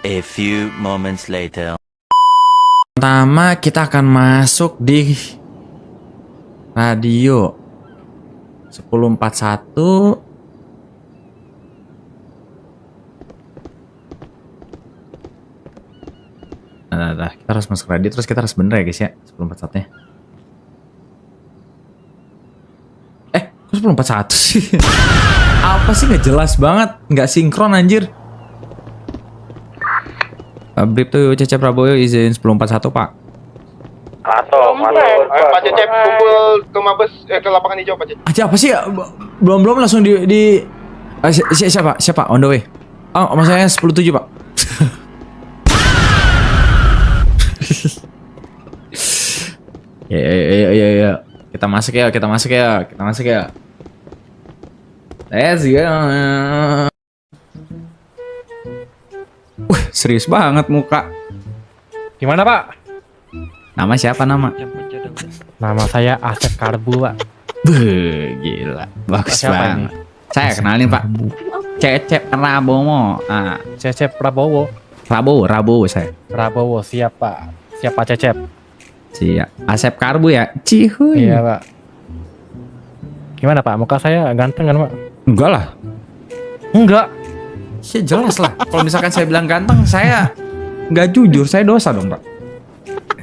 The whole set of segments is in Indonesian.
A few moments later. Pertama kita akan masuk di radio 1041. Nah, kita harus masuk radio terus kita harus bener ya guys ya 1041 nya. Kok 1041 sih? Apa sih nggak jelas banget, nggak sinkron anjir. Brief tuh Cecep Prabowo izin 1041 Pak. Pak Cecep kumpul ke Mabes ke lapangan hijau Pak Cecep. Aja apa sih ya? Belum langsung siapa on the way. Oh maksudnya 107 Pak. Ya. Kita masuk ya. Let's go. Serius banget muka. Gimana Pak? Nama siapa nama? Nama saya Asep Karbu Pak. Beuh, gila. Bagus Siapa banget. Saya kenalin Pak. Cecep Prabowo. Cecep Prabowo. Prabowo saya. Prabowo siap Pak. Siapa Cecep? Siap. Asep Karbu ya. Cihuy. Iya Pak. Gimana Pak? Muka saya ganteng kan Pak? Enggak lah. Enggak. Ya jelas lah. Kalau misalkan saya bilang ganteng, saya nggak jujur. Saya dosa dong Pak.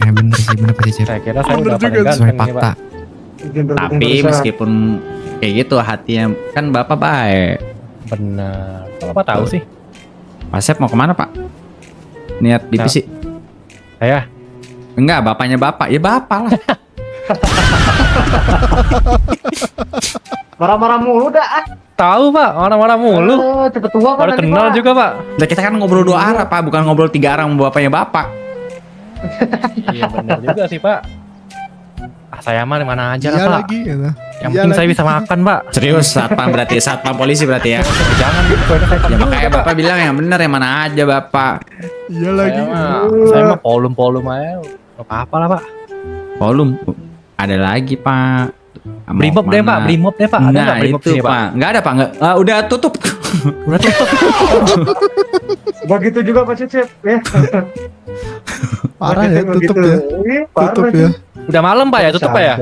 Bener sih, bener Pak Cecep. Saya kira saya udah paling Sesuai ganteng nih fakta. Pak. Tapi meskipun kayak gitu hatinya kan Bapak baik. Bener. Kalau Bapak tahu sih. Asep mau kemana Pak? Niat divisi? Saya. Enggak, bapaknya Bapak. Ya Bapak lah. Marah-marah mulu dah. Tahu Pak, orang-orang mulu. Cepet tua kan Baru nanti, kenal Pak. juga Pak. Nah, kita kan ngobrol 2 arah Pak, bukan ngobrol 3 arah sama bapaknya Bapak. Iya bener juga sih Pak. Saya mah di mana aja lah Iya Pak. lagi ya. Yang penting saya bisa makan Pak. Serius, satpam polisi berarti ya. Jangan gitu, Ya makanya Bapak bilang yang bener yang mana aja Bapak. Iya lagi. Saya mah polum aja. Gak apa-apa lah Pak. Volume ada lagi Pak. Mau Brimob deh Pak, kemana? Brimob deh Pak. Ada Nah nggak Brimob itu sini, Pak. Nggak ada Pak, nggak. Udah tutup. Udah tutup. Begitu juga Pak Cecep ya. Parah ya, tutup ya. Parah Tutup ya. Udah malam Pak ya, tutup Pak ya.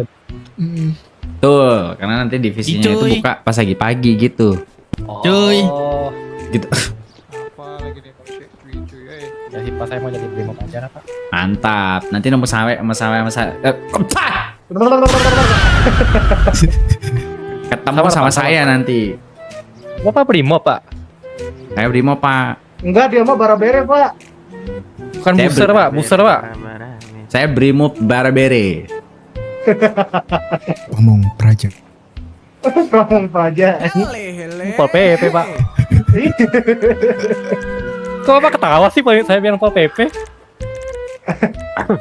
Tuh, karena nanti divisinya itu Cuy. buka pas lagi pagi gitu. Cuy. Gitu. Apa lagi nih Pak cuy. Ya sih Pak, saya mau jadi Brimob aja lah Pak. Mantap. Nanti nomor sama ketemu sama saya nanti. Bapak Brimob Pak. Saya Brimo Pak. Enggak, dia mah barabere Pak. Bukan Saya buser Pak, buser Pak. Saya Brimo Barbere. Ngomong praja. Ngomong aja. Pol PP Pak. Kok Bapak ketawa sih Pak? Saya bilang Pol PP.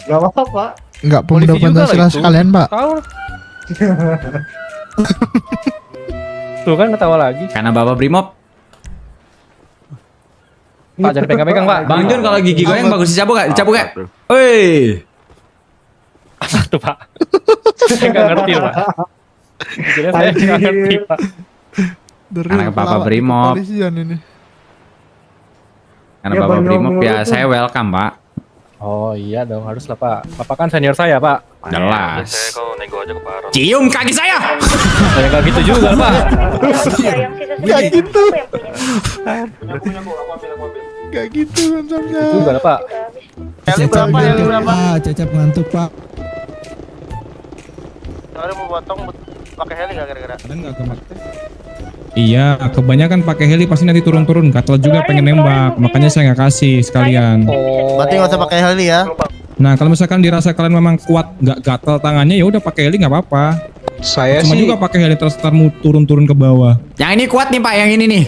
Gak apa-apa Pak. Enggak pemuda Polisi juga Pancasila lah itu. sekalian, Pak. Tahu. Tuh kan ketawa lagi. Karena Bapak Brimob. Pak jangan pegang-pegang Pak. Bang Jun kalau gigi goyang bagus dicabuk gak? Dicabuk gak? Woi. Tuh Pak. Saya nggak ngerti Pak. Jadi saya nggak ngerti Pak. Dari Anak Bapak pelawak Brimob. kepolisian ini. Karena Ya, Bapak Bang Brimob Jun. ya saya welcome Pak. Oh iya dong harus lah Pak. Bapak kan senior saya Pak. Jelas. Kalau nego aja ke Pak. Cium kaki saya. Saya nggak gitu juga Pak. Gak gitu. Aku ambil. Gak gitu konsepnya. Juga lah Pak. Heli berapa? Heli berapa? Pak, Cecep ngantuk, Pak. Ada mau potong pakai heli nggak kira-kira? Iya, kebanyakan pakai heli pasti nanti turun-turun. Gatel juga pengen nembak, makanya saya nggak kasih sekalian. Berarti nggak usah pakai heli ya? Nah, kalau misalkan dirasa kalian memang kuat, nggak gatel tangannya, ya udah pakai heli nggak apa-apa. Saya Cuma juga pakai heli terus ntar mau turun-turun ke bawah. Yang ini kuat nih Pak, yang ini nih.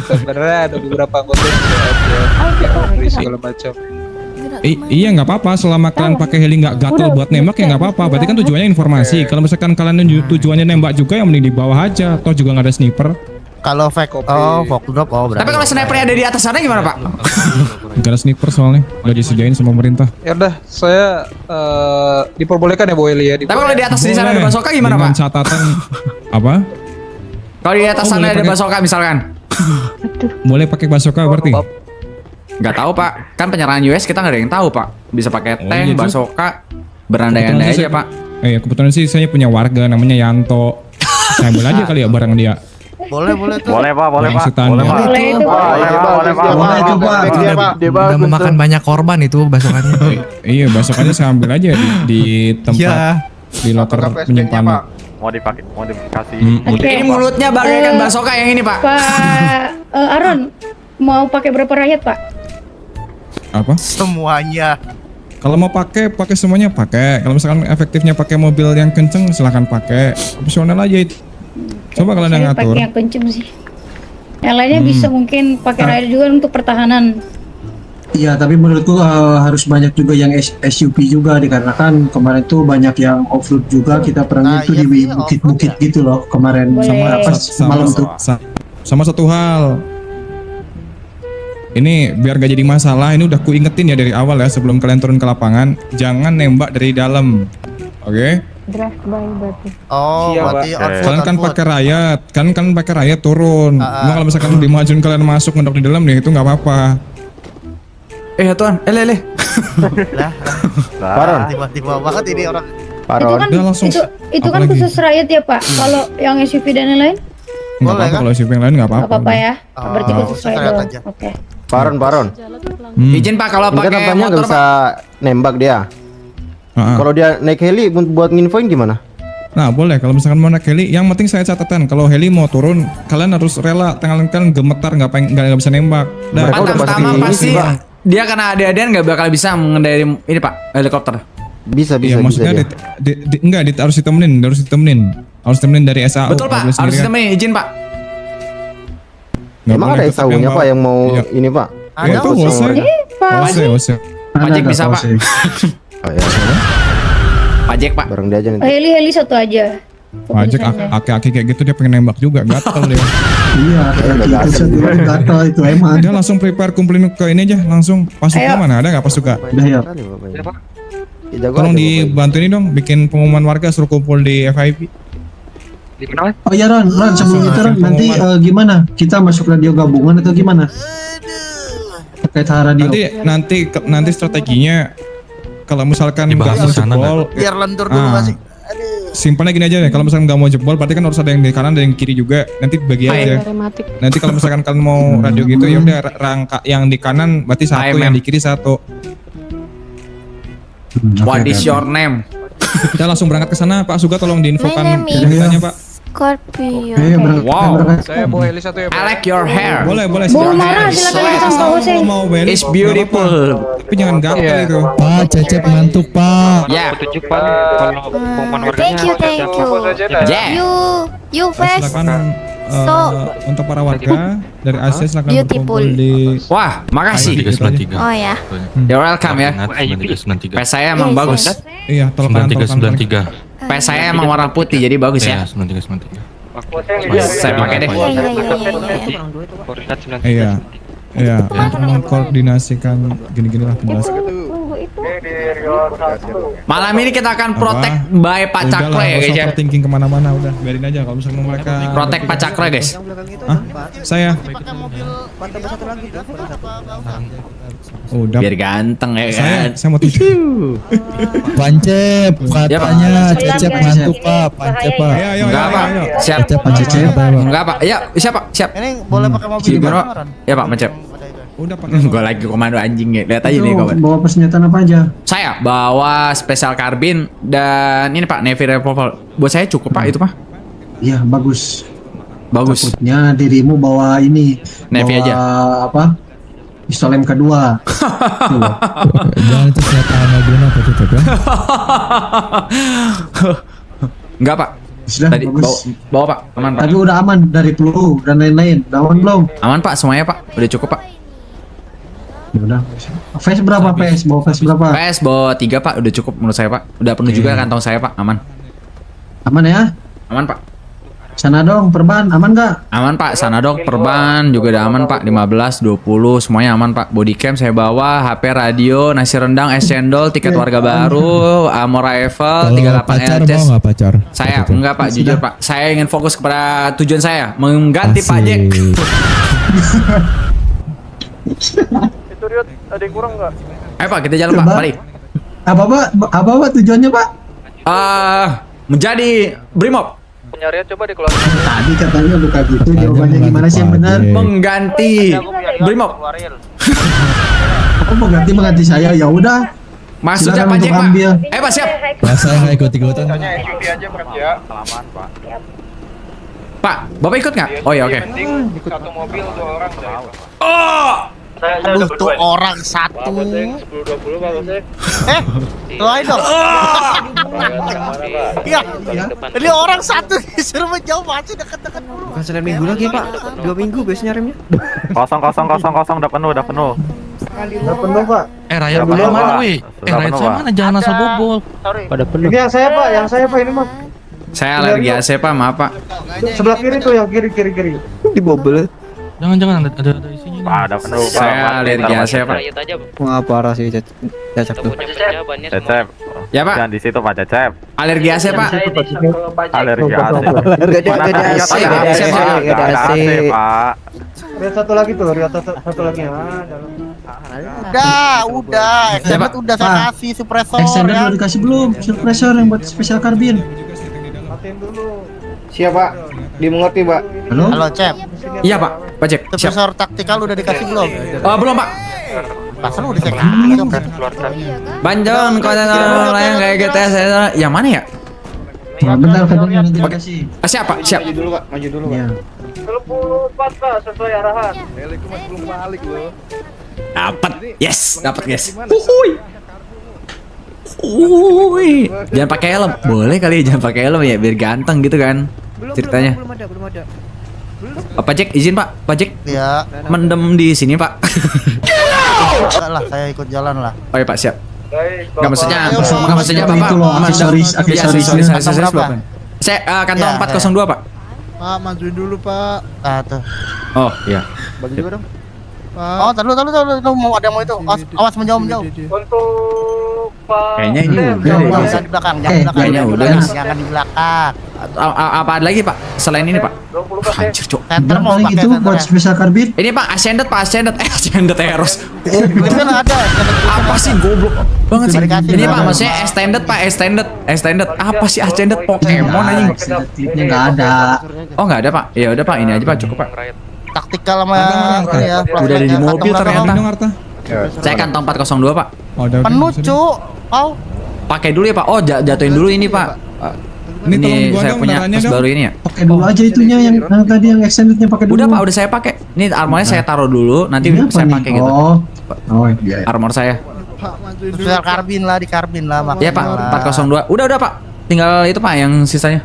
sebenarnya ada beberapa anggota yang segala macam. Iya nggak apa-apa, selama kalian pakai heli nggak gatel buat nembak ya nggak apa-apa. Berarti kan tujuannya informasi. Kalau misalkan kalian tujuannya nembak juga, yang mending di bawah aja. Toh juga nggak ada sniper. Kalau fake fog drop Tapi kalau snipernya ada di atas sana gimana Pak? Nggak ada sniper soalnya, udah disediain sama pemerintah. Ya udah, saya diperbolehkan ya Bu Eli ya. Tapi kalau di atas di sana ada Boleh. basoka gimana Dengan Pak? catatan apa? Kalau di atas Oh, sana boleh ada pakai- basoka misalkan. Boleh pakai bazooka berarti? Nggak tahu pak, kan penyerahan US kita nggak ada yang tahu pak. Bisa pakai Oh, tank, gitu. bazooka, berandai-andai Kebetulan aja sih pak. Kebetulan sih saya punya warga namanya Yanto. Saya ambil aja kali ya barang dia. Boleh tuh. Boleh pak, boleh Yang pak. standar. Boleh pak. Boleh itu pak. Boleh pak. Udah memakan banyak korban itu basokannya. Iya, bazookannya saya ambil aja di tempat di loker penyimpanan. Mau dikasih. Oke. Ini mulutnya bagaikan bazooka yang ini pak. Pak Aron, mau pakai berapa rakyat pak? Apa? Semuanya. Kalau mau pakai semuanya pakai. Kalau misalkan efektifnya pakai mobil yang kenceng silahkan pakai. Opsional aja itu. Coba kalian yang Saya ngatur. pakai yang kenceng sih. Yang lainnya bisa mungkin pakai rider juga untuk pertahanan. Iya, tapi menurutku harus banyak juga yang SUV juga dikarenakan kemarin tuh banyak yang off-road juga kita perangnya tuh iya di sih, bukit-bukit off-road gitu loh kemarin Boleh. sama pas malam tuh. Sama satu hal. Ini biar gak jadi masalah, ini udah ku ingetin ya dari awal ya sebelum kalian turun ke lapangan, jangan nembak dari dalam. Oke? Oh, Siap, berarti Pak. output, Kalian kan output. pakai rayat, kan pakai rayat turun. Cuma kalau misalkan dimajuin kalian masuk ngendok di dalam nih itu nggak apa-apa. Ya tuan, lele. Lah, Baron. tiba-tiba banget ini orang. Itu kan Udah langsung. itu kan Apalagi? khusus rakyat ya pak. Kalau yang SUV dan lain-lain Nggak Boleh, apa-apa kan? kalau shipping lain nggak nggak apa-apa. apa-apa ya. Berarti Oh, khusus khusus rakyat rakyat doang. aja. Oke. Baron. Izin pak kalau Ini kan pakai tampaknya nggak motor bisa pak. nembak dia. Ah. Kalau dia naik heli buat nginfoin gimana? Nah boleh kalau misalkan mau naik heli, yang penting saya catatan kalau heli mau turun kalian harus rela, tangan kalian gemetar nggak bisa nembak. Dah. Mereka udah Pertama pasti pasti ini, Pak. dia karena ada-adaan nggak bakal bisa mengendarai ini pak helikopter. Bisa Iya bisa maksudnya dia. enggak harus ditemenin dari SAO. Betul pak, kalau harus sendirian. temenin izin pak. Nggak Emang boleh ada tetap SAU-nya yang pak yang mau Iya. ini pak? Ada Ya, itu usul. OSE. OSE. Pajak Ada, bisa, tahu Pak. sih. Oh, ya. Pajak pak. Bareng dia aja nanti. Heli satu aja. Pajak Keputusannya. aki-aki kayak gitu dia pengen nembak juga, gatel dia. Iya, kayak gitu satu gatal itu emang. Dia langsung prepare kumpulin ke ini aja, langsung pasuka Ayo. mana ada nggak pasuka? Udah ya. Ya, jago Tolong aja, Bapak. dibantu ini dong, bikin pengumuman warga suruh kumpul di FIP. Oh ya Ron, sebelum itu Ron, nanti gimana? Kita masuk radio gabungan atau gimana? Terkait radio. Nanti strateginya kalau misalkan nggak mau jebol, Biar lentur dulu Ah. nggak sih? simpannya gini aja deh. Kalau misalkan nggak mau jebol, berarti kan harus ada yang di kanan dan yang kiri juga. Nanti bagi aja. Nanti kalau misalkan kalian mau radio gitu ya udah rangka yang di kanan berarti satu, Hai, yang ma'am. di kiri satu. What is your name? Kita langsung berangkat ke sana, Pak Suga tolong diinfokan My name is- beritanya, Pak. Scorpio. Berangkat. Wow. berangkat. Saya bawa heli satu ya I like your hair. Boleh Bung silakan. Mara silakan Yes. kita bawa sih. Kalau mau beli, It's nggak beautiful. apa-apa. Tapi jangan gatel itu. Pak, Cecep ngantuk, Pak. Ya. Thank you. Yeah. You Nah, first. silakan So- untuk para warga dari Asia silakan Beautiful. berkumpul di Wah, makasih. Oh ya. You're welcome ya. Pes saya emang Yes, bagus. yes. iya tolong kanan. Pes saya emang warna putih jadi bagus ya. Saya pakai deh. Iya. Iya, untuk mengkoordinasikan gini-gini lah penjelasan. Malam ini kita akan protek by Pak Udah Cakra lah, ya nggak guys usah ya. overthinking kemana-mana, udah biarin aja kalau misalnya mereka Protek Pak Cakra guys. Hah? Saya udah Biar ganteng ya kan. saya mau tidur. Pancep, katanya Ya, Pak. Cecep ngantuk, Pak. Pancep, Pak. Ayo, Enggak Pak. Siap. Cecep, Pancep, Pak. Enggak Pak. Ya, siap Pak. Siap. Ini boleh pakai mobil Gimana gimana? Pak? Ya Pak, mencep. Udah pakai. Gue lagi komando anjing ya. Lihat aja Itu nih kawan. bawa persenjataan apa aja? Saya bawa special carbine dan ini Pak Navy revolver. Buat saya cukup Pak itu Pak. Iya, bagus. Bagus. Takutnya dirimu bawa ini. Navy bawa aja. apa? Pistol M kedua. Tuh. Jangan itu senjata Maguna, Pak Cecep ya. Enggak Pak. Sudah Tadi bagus. bawa Pak. Aman Pak. Tapi udah aman dari peluru dan lain-lain. Udah aman belum? Aman Pak semuanya Pak. Udah cukup Pak. Ya udah. Face berapa face? Bawa face berapa? PS bawa 3 Pak. Udah cukup menurut saya Pak. Udah penuh juga kantong saya Pak. Aman. Aman ya? Aman Pak. Sana dong, perban aman nggak? Aman Pak, Sanadok, perban juga udah aman Pak, 15, 20, semuanya aman Pak. Bodycam saya bawa, HP, radio, nasi rendang, es cendol, tiket warga baru, Amora Eiffel, 38 pacar LCS. mau nggak pacar? Saya enggak Pak, jujur Pak. Saya ingin fokus kepada tujuan saya, mengganti Pak Jack. Itu Riot, ada yang kurang nggak? Ayo Pak, kita jalan Pak, Coba. mari. Apa tujuannya Pak? Menjadi Brimob. Penyarian coba dikeluarin. Tadi katanya bukan gitu, jawabannya gimana sih yang benar? Mengganti Brimob. Oh mengganti saya, ya udah. Maksudnya Silakan Pak Jack untuk Pak. ambil. Pak siap. Nah, saya nggak ikut-ikutan. Tanya SUV aja berarti ya. Selamat Pak. Pak, Bapak ikut nggak? Oh ya oke. Penting satu mobil 2 orang udah. Oh, Aduh tuh orang satu. 10-20 Pak Bosek. Doain dong. Iya. Ini orang satu disuruh menjauh masih deket-deket dulu. Bukan Senin minggu lagi Pak, 2 minggu biasanya remnya. Kosong udah penuh. Rakyat Sudah mana penuh, weh? Pak. Sudah Rakyat penuh, saya Pak. mana? Jangan asal bobol. Pada penuh. Ini yang saya Pak ini Mas. saya alergi AC Pak, maaf Pak. Sebelah kiri tuh yang kiri. Dibobol. Jangan ada isinya. Pak, ada penuh. Pak. Saya alergi AC Pak. Wah parah sih Cecep tuh. Cecep. Ya Pak, Jangan di situ Pak Cecep. alergi AC Pak. Alergi AC. Gak ada AC, Nggak ada AC Pak. Lihat satu lagi tuh, satu lagi. Udah. Extended udah saya Pak. kasih suppressor Extender ya. udah dikasih belum? Suppressor yang buat special carbine. Siap Pak. Dimengerti Pak. Halo? Halo Cep, Iya Pak, Pak Jack. Siap. suppressor taktikal udah dikasih belum? Oh belum Pak. Pasal udah saya kasih dong. Banjon, konten orang lain kayak GTA saya. Yang mana ya? Nah, bentar katanya nanti dikasih. Siap Pak, siap. Maju dulu Pak. Iya. 24 Pak sesuai arahan. Dapat. Yes, dapat guys. Uhuy. Jangan pakai helm. Boleh kali jangan pakai helm ya biar ganteng gitu kan. Ceritanya. Belum ada. Pak Jack izin Pak. Pak Jack Ya, mendem di sini Pak. enggak lah saya ikut jalan lah. Oh ya Pak siap. Baik. Nggak maksudnya, Bapak. nggak maksudnya Bapak. Itu loh, mendem- aksesorisnya. Iya, aksesorisnya. Kantong berapa? Saya kantong Ya, 402 Pak. Pak majuin dulu Pak. Tuh. Oh iya. Bagi juga dong. Oh, tahu mau ada yang mau itu. Awas menjauh. Untuk Pak. Kayaknya ini udah deh. Jangan di belakang, kayaknya udah nih. Jangan di belakang. Apa ada lagi Pak? Selain ini Pak? 20 Pak. Anjir cok. Center mau Berapa pakai gitu center buat ya? special carbine? Ini Pak Ascended Pak Ascended. Ascended Eros. Itu kan ada. Apa sih goblok banget sih? Dikasih, Ini Pak. Pak maksudnya extended Pak extended. Apa sih Ascended Pokemon anjing? Klipnya nggak ada. Oh nggak ada Pak. Ya udah Pak ini aja Pak cukup Pak. Taktikal sama Ada, ini ya. Udah ada di mobil ternyata. Dong Arta. Saya kantong 402 Pak. Oh, udah. Penuh, Cuk. Oh, Pakai dulu ya Pak. Oh jatuhin dulu ini Pak. Ini tolong Ini gua saya dong, punya darahnya tas dong. baru ini ya. Pakai dulu aja itunya yang tadi yang extendednya pakai dulu. Udah Pak udah saya pakai. Ini armornya saya taruh dulu. Nanti Ini apa saya nih? pakai gitu. Oh iya. Armor saya. special karbin lah, di karbin lah Iya maksudnya. Pak 402. Udah Pak. Tinggal itu Pak yang sisanya.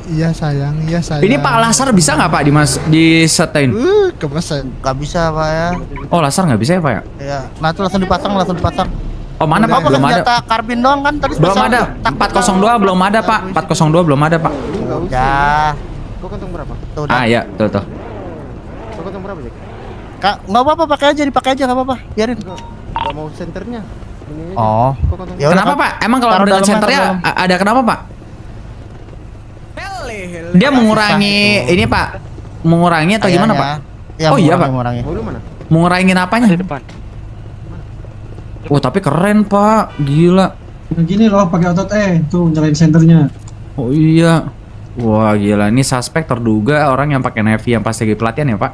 Iya sayang. Ini Pak laser bisa nggak Pak di setain? Kemesan. Gak bisa Pak ya. Oh laser nggak bisa ya Pak ya? Ya, nah itu langsung dipasang. Oh mana Pak? Apa Belum ada. senjata karbin doang kan tadi Belum special. ada. 402 belum ada Pak. 402 belum ada Pak. Ya. Kau kantong berapa? Tuh, Ah iya tuh. Kau kantong berapa Jack? Kak, nggak apa-apa pakai aja, dipakai aja nggak apa-apa. Biarin. Gak mau senternya. Oh. Kau kantong Ya udah, Kenapa Kak. Pak? Emang kalau Taruh dengan dalam, centernya taruh dalam. ada kenapa Pak? Dia mengurangi ini Pak. Mengurangi atau gimana Pak? Ya, Oh, iya, Pak. mengurangi. Mau lu mana? Mengurangi apanya? Oh tapi keren Pak. Gila. Nah, gini loh pakai otot tuh nyalain senternya. Oh iya. Wah gila ini suspek terduga orang yang pakai Navy yang pas lagi pelatihan ya Pak.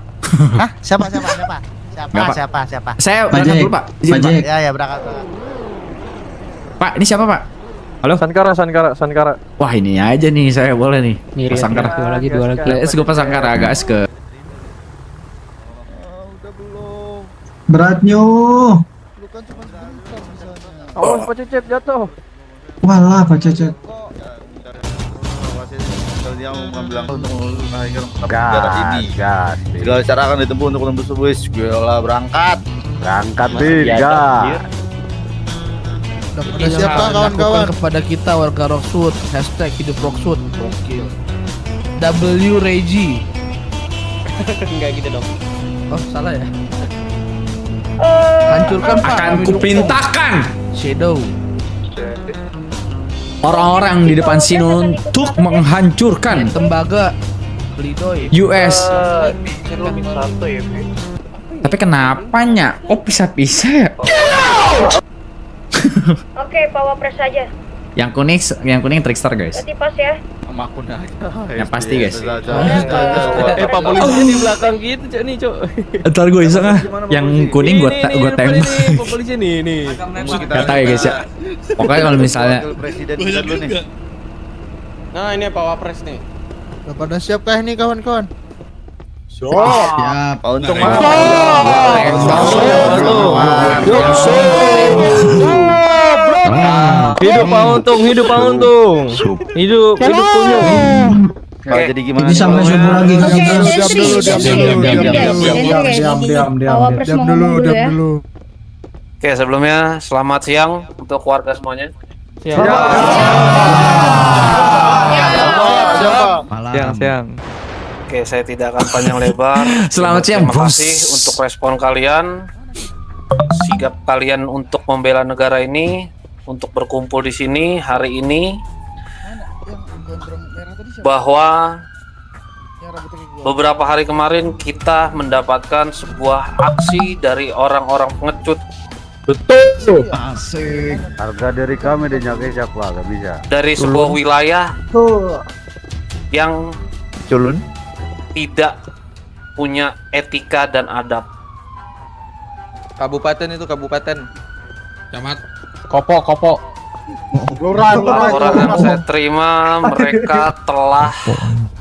Hah? Siapa? Nggak, Pak. Siapa? Saya Pak berangkat Jack, dulu Pak. Izin, Pak Pak. Jack. Ya, berangkat. Pak ini siapa Pak? Halo? Sankara. Wah ini aja nih saya boleh nih. Nih, Pak Sangkara. dua lagi. Let's go Pak Sangkara agak ke. Beratnya. Oh, Pak Cecep jatuh. Walah Pak Cecep. Dia mau mengambil untuk mengakhirkan penjara ini. Segala cara akan ditempuh untuk menembus bus. Gue berangkat. Berangkat tiga. Siapa kawan-kawan kepada kita warga Rockwood #hidup Rockwood. Oke. W Regi. Enggak gitu dong. Oh, salah ya. Hancurkan Pak. Akan kuperintahkan Shadow. orang-orang di depan sini untuk menghancurkan Tembaga. Lidoy. US. Tapi kenapanya? Oh pisah-pisah ya? Oke, bawa pres aja. Yang kuning trickster guys. Berarti pas ya. Sama akun aja. Yang pasti guys. Pak polisi di belakang gitu, Cok nih, Cok. Ntar gue iseng ah. Yang kuning gue tembak. Pak polisi nih. Gak tau ya guys ya. Pokoknya kalau misalnya Presiden kita dulu nih. Nah, ini Pak Wapres nih. Udah pada siapkah ini kawan-kawan? Siap. Pak Untung mana? Hidup Pak Untung, hidup Pak Untung. Hidup Kunyung. Pak jadi gimana? Ini sampai subuh lagi kan kita. Diam dulu. Oke, sebelumnya selamat siang untuk warga semuanya. Siang. Oke, saya tidak akan panjang lebar. Selamat siang, Terima bos. kasih untuk respon kalian, sigap kalian untuk membela negara ini, untuk berkumpul di sini hari ini, bahwa beberapa hari kemarin kita mendapatkan sebuah aksi dari orang-orang pengecut. Asik. Harga diri kami dinyaki siapa? Gak bisa. Dari sebuah wilayah yang Culun. tidak punya etika dan adab. Kabupaten itu kabupaten. Camat. Kopo. Laporan yang saya terima, mereka telah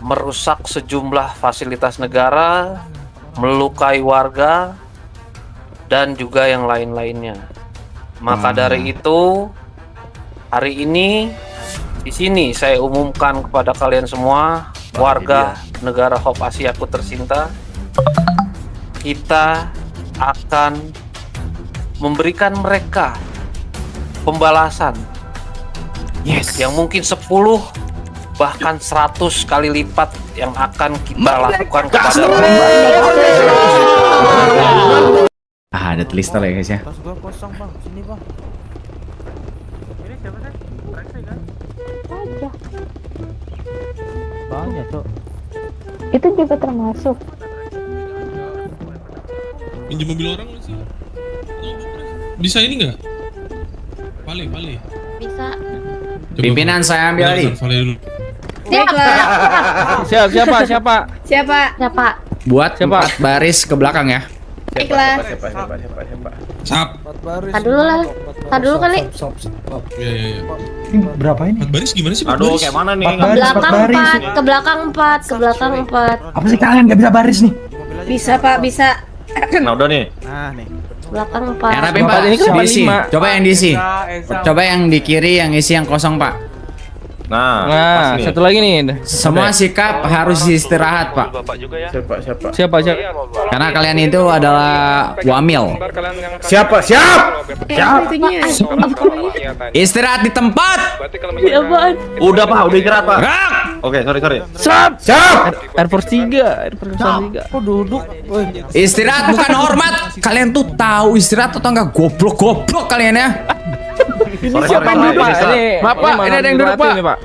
merusak sejumlah fasilitas negara, melukai warga, dan juga yang lain-lainnya. Maka dari itu, hari ini di sini saya umumkan kepada kalian semua, warga negara Hope Asiaku tercinta, kita akan memberikan mereka pembalasan yang mungkin 10 bahkan 100 kali lipat yang akan kita lakukan kepada mereka. ada telister ya guys ya. Banyak, Cok. Itu juga termasuk. Pinjam mobil orang nggak sih? Bisa ini nggak? Vale. Bisa. Pimpinan saya ambil lagi. Vale dulu. Siapa? Buat 4 baris ke belakang ya. Baiklah. Sap. Tadi dulu lah. Tadi dulu kali. Iya. Berapa ini? 4 baris gimana sih? Aduh, kayak mana nih? Ke belakang 4. Apa sih kalian nggak bisa baris nih? Bisa, Pak, bisa. Nah, udah nih. Belakang Yang 4. rapi Pak, diisi. Coba yang diisi. Coba yang di kiri yang isi yang kosong Pak. Nah, satu lagi nih. Semua sikap harus istirahat Pak. Siapa? Karena kalian itu adalah wamil. Siap. Istirahat di tempat. Udah Pak, udah istirahat Pak. Gerak. Oke, sorry. Air Force 3. Kok duduk? Istirahat bukan hormat. Kalian tuh tahu istirahat atau enggak? Goblok kalian ya. Siapa yang duduk Pak? Maaf Pak, ini ada yang duduk Pak.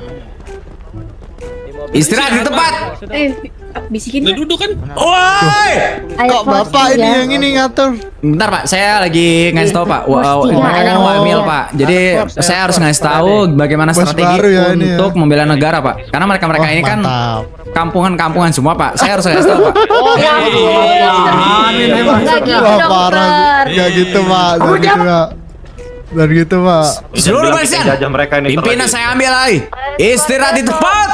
Istirahat di tempat. Bisikin. Udah duduk kan? Woi. Kok bapak ini yang ini ngatur? Bentar Pak, saya lagi ngasih tahu Pak. Mereka kan wamil Pak. Jadi saya harus ngasih tahu bagaimana Bos strategi baru ya ini ya. untuk membela negara Pak. Karena mereka ini kan kampungan semua Pak. Saya harus ngasih tahu Pak. Gak gitu Pak. Dan gitu Pak. Seluruh barisan. Pimpinan saya ambil lagi. Istirahat di tempat.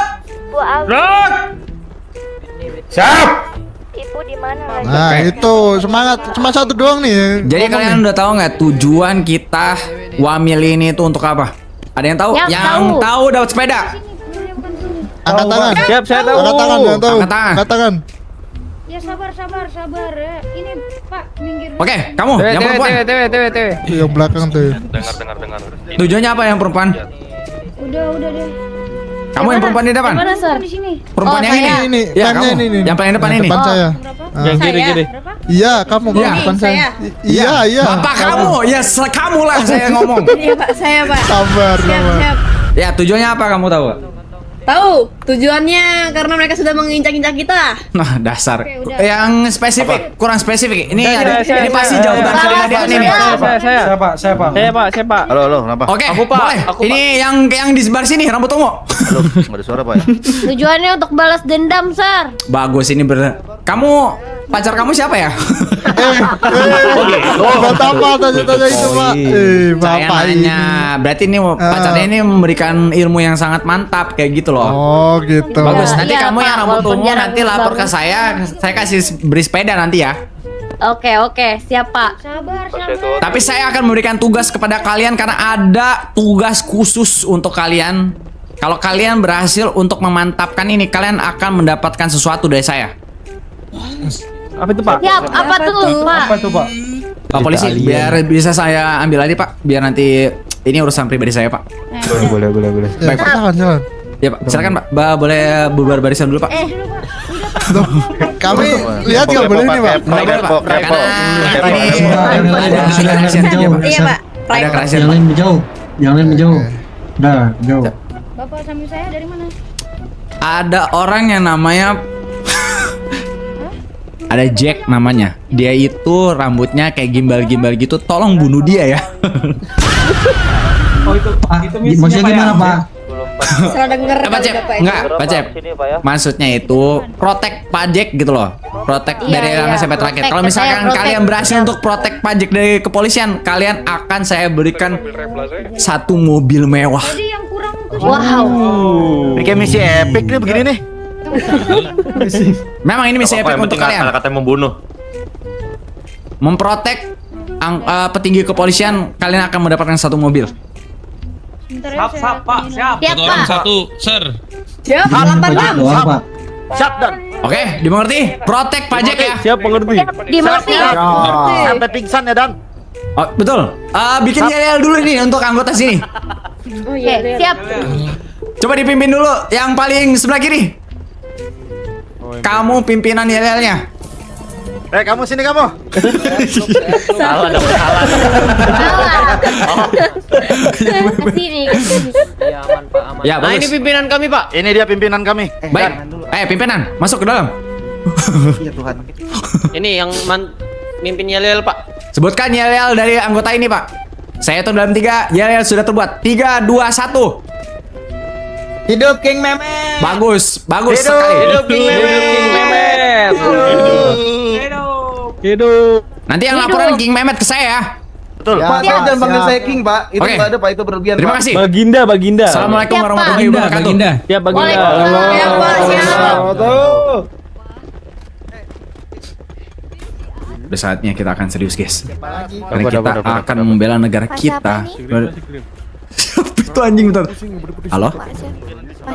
Siap. Ibu di mana? Nah itu semangat. Cuma satu doang nih. Jadi kalian udah tahu nggak tujuan kita wamil ini itu untuk apa? Ada yang tahu? Yang tahu dapat sepeda. Angkat tangan. Siap, saya tahu. Angkat tangan, yang tahu. Angkat tangan. Ya sabar ya. Ini Pak, minggir. Oke, kamu yang perempuan. Yang belakang tuh. Dengar. Tujuannya apa yang perempuan? Udah deh. Kamu yang perempuan di depan. Mana, Sir? Di sini. Perempuan yang saya. ini. Ini, Ya, timnya kamu. ini. Yang paling depan ini. Depan saya. Yang kiri. Iya, kamu Iya. depan saya. Iya. Bapak kamu, ya kamu lah saya ngomong. Iya Pak, saya Pak. Sabar. Ya tujuannya apa kamu tahu? Tahu tujuannya karena mereka sudah menginjak-injak kita. Nah dasar. Oke, udah. Yang spesifik, kurang spesifik. Ini Saya, ini pasti saya. jawaban kalian ini. Saya Pak. Halo, kenapa? Oke, Aku, Pak. boleh. Aku, Ini yang di sebelah sini rambut ungu. Halo, nggak ada suara, Pak ya? Tujuannya untuk balas dendam, Sir. Bagus ini Kamu pacar kamu siapa ya? Buat apa tanya-tanya itu, Pak? Saya Bapak nanya. Berarti ini pacarnya ini memberikan ilmu yang sangat mantap kayak gitu loh. Oh, gitu. Bagus. Nanti Iya, kamu Pak, yang rambut walaupun ungu jarang nanti lapor ke bangun. saya kasih beri sepeda nanti ya. Oke, siap, Pak. Sabar. Tapi saya akan memberikan tugas kepada kalian karena ada tugas khusus untuk kalian. Kalau kalian berhasil untuk memantapkan ini, kalian akan mendapatkan sesuatu dari saya. Apa itu Pak? Siap, apa tuh, Pak? Pak polisi, biar bisa saya ambil aja Pak, biar nanti ini urusan pribadi saya Pak. Boleh. Baik, Pak. Jalan. Ya Pak, silakan Pak. Boleh bubar barisan dulu Pak. Kami lihat nggak boleh nih, Pak? Nggak boleh Pak. Karena ini ada Sudah kerahasiaan menjauh. ya, Pak. Iya, Pak. Ada kerahasiaan Yang Pak. lain menjauh. Yang lain menjauh. Dah, jauh. Bapak sambil saya dari mana? Ada orang yang namanya ada Jack namanya. Dia itu rambutnya kayak gimbal-gimbal gitu. Tolong bunuh dia ya. Pak, maksudnya gimana, Pak? Salah denger Pak Cep, enggak, Pak Cep. Maksudnya itu protek pajak gitu loh. Protek Iya, dari iya. yang sampai terakhir. Protek, Kalau misalkan protek. kalian berhasil untuk protek pajak dari kepolisian, kalian akan saya berikan satu mobil mewah. Jadi yang kurang tuh Wow. Bikin misi epic nih begini nih. Memang ini misi epic untuk kalian. Katanya membunuh. Memprotek petinggi kepolisian, kalian akan mendapatkan satu mobil. Bentar ya, saya Pak, siap. Siap, Pak. Sir. Siap, Pajak doang, Pak. Siap dan Oke, dimengerti? Protek pajak ya. Siap mengerti. Dimengerti. sampai pingsan ya Dan. Oh, betul. Bikin yel dulu nih untuk anggota sini. Oke, siap. Coba dipimpin dulu yang paling sebelah kiri. Kamu pimpinan yel-yelnya. Kamu sini kamu. salah dong, salah. Kesini. Ya, bagus. pimpinan kami, Pak. Ini dia pimpinan kami. Baik. Pimpinan, masuk ke dalam. Ini yang mimpin yel Pak. Sebutkan yel-yel dari anggota ini, Pak. Saya hitung dalam 3, yel-yel sudah terbuat. 3, 2, 1. Hidup King Memet. Bagus sekali. Hidup. Nanti yang laporan King Memet ke saya ya. Betul. Pak, jangan panggil saya King, Pak. Itu Oke. nggak ada, Pak. Itu berlebihan, Terima Pak. kasih. Baginda. Assalamualaikum Siap, Pak. warahmatullahi wabarakatuh. Siap Baginda. Waalaikumsalam. Siap, Pak. Siap. Udah saatnya kita akan serius, guys. Karena kita akan membela negara kita. Siapa itu anjing bentar? Halo? Pak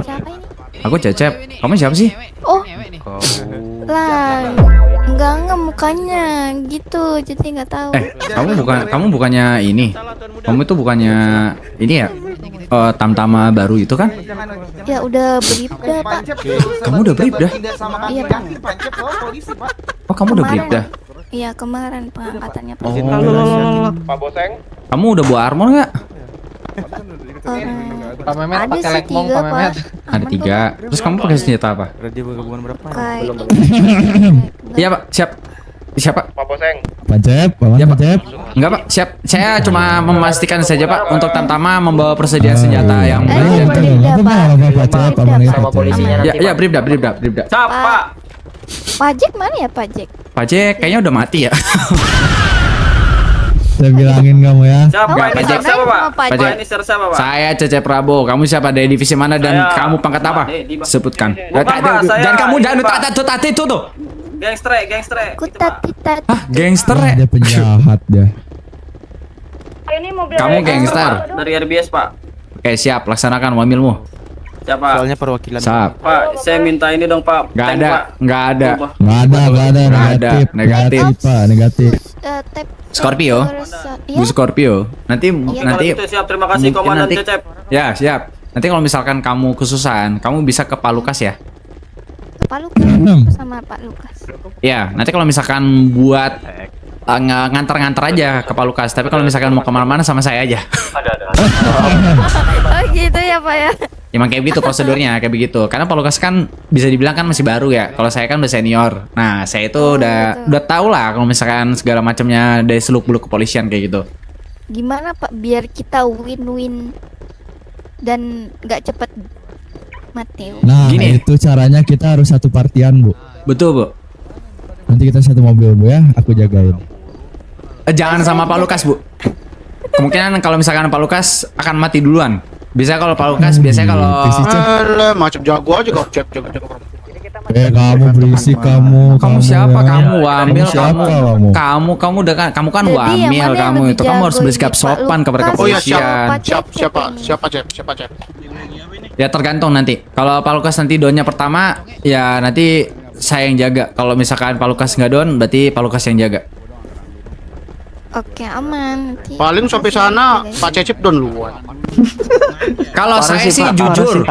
siapa ini? Aku Cecep. Kamu siapa sih? Oh. Lah, enggak mukanya gitu, jadi nggak tahu. Kamu bukannya ini. Kamu itu bukannya ini ya? Tamtama baru itu kan? Ya udah beribda, Pak. Kamu udah beribda? Iya, Pak. Oh, kamu udah beribda? Iya, kemarin pengangkatannya, Pak. Pak Boseng. Kamu udah bawa armor nggak? Pak Memet Ada pakai sih lekmong, 3, Pak Pak. Memet. Ada 3. Terus kamu pakai senjata apa? Kayak Iya Pak, siap. Siapa? Pak Boseng. Ya Pak. Enggak Pak, siap. Saya cuma memastikan saja Pak untuk Tamtama membawa persediaan senjata yang baik. Sama polisinya Ya, bribda. Siap, Pak. Pajak mana ya, Pajak? Pajek kayaknya udah mati ya. Saya bilangin kamu ya. Siap, Pak. Ini Pajak. siapa, Pak? Pajak. Pak, ini siapa, Pak? Saya Cecep Prabowo. Kamu siapa, dari divisi mana dan Saya- kamu pangkat apa? Sebutkan. Pak, saya Dan kamu ini, jangan Pak. tati itu tuh. Gangstre. Kutat-titat. Hah, gangster ya? Dia penjahat dia. Ini mobil Kamu gangster. Dari RBS, Pak. Oke, siap. Laksanakan wamilmu. Siap, Pak. Siap. Pak, saya minta ini dong, Pak. Nggak Tank, ada. Pak. Nggak ada. Coba. Nggak ada. Negatif. Negatif, Pak. Negatif. Tap. Scorpio. Iya. Bu Scorpio. Nanti Kalau gitu siap, terima kasih mungkin Komandan nanti- Cecep. Ya, siap. Nanti kalau misalkan kamu kesusahan, kamu bisa ke Pak Lukas ya. Pak Lukas sama Pak Lukas. Ya, nanti kalau misalkan buat nganter-nganter aja ke Pak Lukas. Tapi kalau misalkan mau kemana-mana sama saya aja. Oh gitu ya Pak ya. Emang kayak gitu prosedurnya, kayak begitu. Karena Pak Lukas kan bisa dibilang kan masih baru ya. Kalau saya kan udah senior. Nah, saya itu udah tahu lah kalau misalkan segala macamnya dari seluk-beluk kepolisian kayak gitu. Gimana Pak biar kita win-win dan nggak cepet mati? Nah, Gini. itu caranya kita harus satu partian, Bu. Betul, Bu. Nanti kita satu mobil, Bu ya. Aku jagain. Jangan sama Pak Lukas, Bu. Kemungkinan kalau misalkan Pak Lukas akan mati duluan. Bisa kalau Pak Lukas biasanya kalau macam jago aja kau cep jago. Kamu berisik kamu. kamu siapa ya. kamu wamil Siapa kamu udah kan kamu kan Jadi yang wamil mana yang kamu lebih itu kamu harus jago bersikap ini, Pak sopan kepada Lukas? Oh ya kepolisian. siapa cep. Ya tergantung nanti. Kalau Pak Lukas nanti donnya pertama, ya nanti saya yang jaga. Kalau misalkan Pak Lukas nggak don, berarti Pak Lukas yang jaga. Oke aman. Nanti Paling sampai sana Pak Cecep don duluan. Kalau saya sih jujur,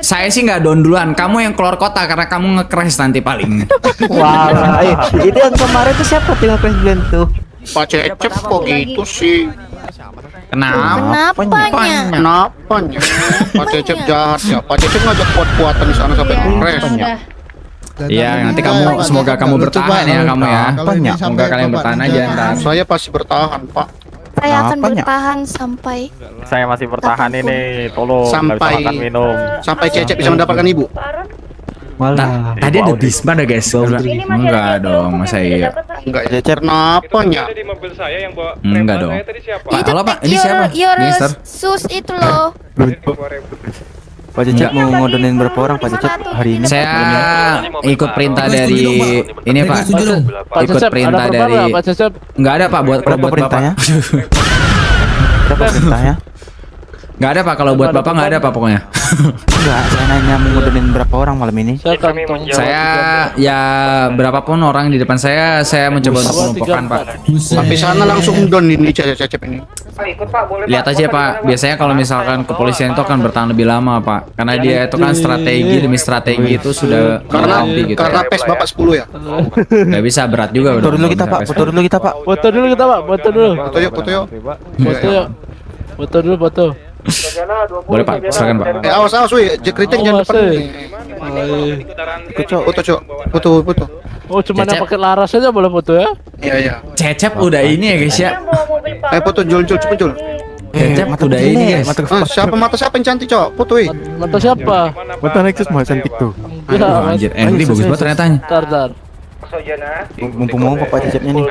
saya sih nggak don duluan. Kamu yang keluar kota karena kamu nge-crash nanti paling. Wah, itu yang kemarin tuh siapa tinggal presiden tuh? Pak Cecep kok gitu sih? Kenapa? Kenapanya? Pak Cecep jahat ya. Pak Cecep ngajak kuat-kuatan di sana sampai crash. Iya, nanti kamu semoga kamu bertahan ya kamu ya. Semoga kalian bertahan aja ntar. Saya pasti bertahan, Pak. Saya akan bertahan sampai Saya masih bertahan ini, tolong. Sampai- nggak bisa makan minum. Sampai Cecep bisa mendapatkan ibu. Tadi ada disma ada guys. Enggak dong, masa iya. Enggak ya. Kenapanya? Enggak dong. Pak, itu halo Pak, ini siapa? your Mister. sus itu loh. Pak Cecep mau ngodonin berapa orang Pak Cecep hari ini? Saya ikut perintah dari ini Pak. Ikut perintah dari Enggak ada Pak buat Berapa perintahnya? Berapa perintahnya? Enggak ada Pak, kalau buat Bapak enggak ada Pak pokoknya. Enggak, saya nanya mau ngodonin berapa orang malam ini? Saya ya berapapun orang di depan saya mencoba untuk melumpuhkan Pak. Sampai sana langsung don ini Cecep ini. Lihat aja Pak, biasanya kalau misalkan kepolisian itu akan bertahan lebih lama Pak. Karena dia itu kan strategi demi strategi itu sudah Karena melalui gitu karena ya. PES Bapak 10 ya. Nggak bisa, berat juga. Foto dulu kita Pak, foto dulu kita Pak. Foto yuk. Foto dulu. Boleh Pak, silakan Pak. Awas woi, jekriting jangan depan. Foto. Oh, cuma Cecep. pakai laras aja boleh foto ya? Iya. Cecep udah ini ya guys ya. Foto Jul cepet Jul. Cecep udah ini guys. Siapa mata siapa yang cantik, Cok? Fotoin. Mata siapa? Mata Nexus mah cantik tuh. Aduh, anjir, ini bagus banget ternyata. Tar. Mumpung mau Pak Cecepnya nih.